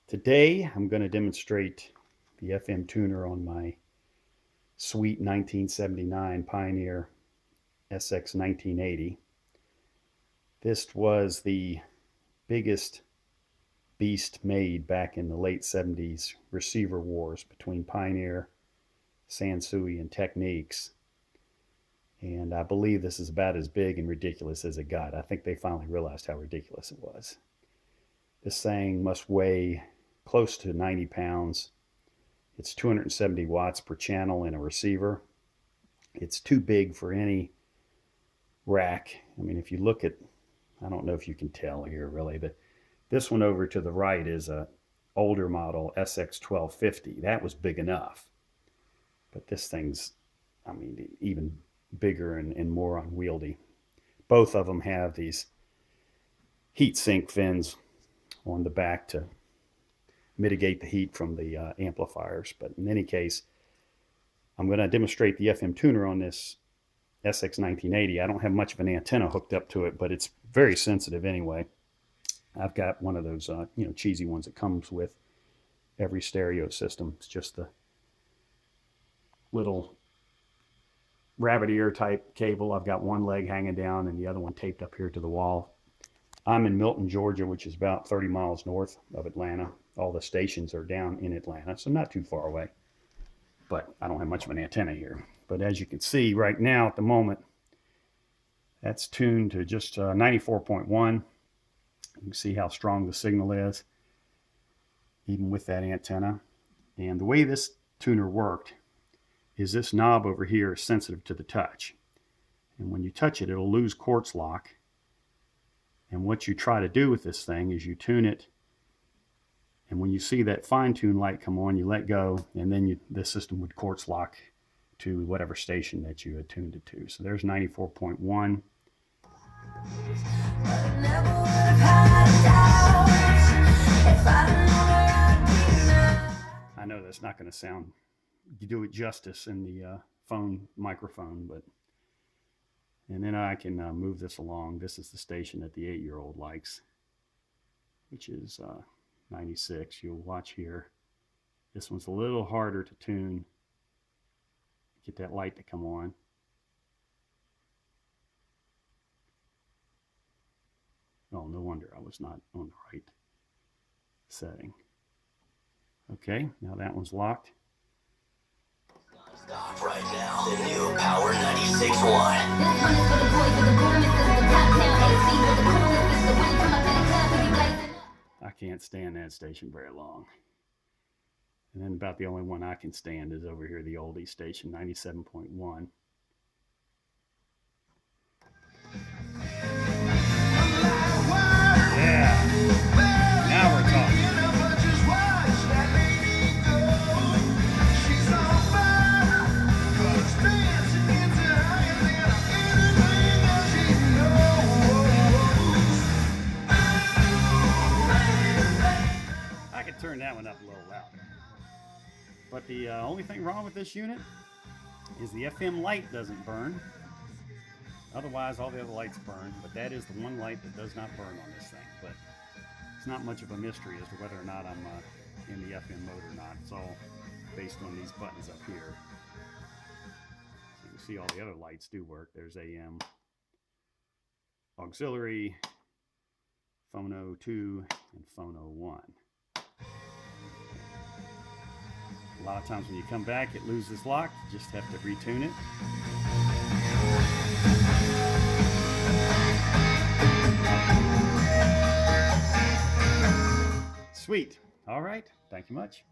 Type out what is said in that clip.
Today I'm going to demonstrate the FM tuner on my sweet 1979 Pioneer SX-1980. This was the biggest beast made back in the late 70s receiver wars between Pioneer, Sansui, and Techniques. And I believe this is about as big and ridiculous as it got. I think they finally realized how ridiculous it was. This thing must weigh close to 90 pounds. It's 270 watts per channel in a receiver. It's too big for any rack. I mean, if you look at, I don't know if you can tell here really, but this one over to the right is a older model SX-1250. That was big enough. But this thing's, I mean, even bigger and more unwieldy. Both of them have these heat sink fins on the back to mitigate the heat from the amplifiers. But in any case, I'm going to demonstrate the FM tuner on this SX-1980. I don't have much of an antenna hooked up to it, but it's very sensitive anyway. I've got one of those cheesy ones that comes with every stereo system. It's just the little rabbit ear type cable. I've got one leg hanging down and the other one taped up here to the wall. I'm in Milton, Georgia, which is about 30 miles north of Atlanta. All the stations are down in Atlanta, so not too far away. But I don't have much of an antenna here. But as you can see right now at the moment, that's tuned to just 94.1. You can see how strong the signal is, even with that antenna. And the way this tuner worked is this knob over here is sensitive to the touch. And when you touch it, it'll lose quartz lock. And what you try to do with this thing is you tune it, and when you see that fine-tune light come on, you let go, and then the system would quartz lock to whatever station that you had tuned it to. So there's 94.1. I know that's not going to sound, you do it justice in the phone microphone, but and then I can move this along. This is the station that the 8-year-old likes, which is 96. You'll watch here. This one's a little harder to tune. Get that light to come on. Oh, no wonder I was not on the right setting. Okay, now that one's locked. Stop right now. The new Power 96.1. This one is for the boys of the boom. This is the top town AC with the coolest. This is the one come up in the club and be blazing. I can't stand that station very long. And then about the only one I can stand is over here, the oldie station, 97.1. Yeah. Now we're talking. Turn that one up a little louder. But the only thing wrong with this unit is the FM light doesn't burn. Otherwise, all the other lights burn, but that is the one light that does not burn on this thing. But it's not much of a mystery as to whether or not I'm in the FM mode or not. It's all based on these buttons up here. So you can see all the other lights do work. There's AM, auxiliary, phono 2, and phono 1. A lot of times when you come back, it loses lock. You just have to retune it. Sweet. All right. Thank you much.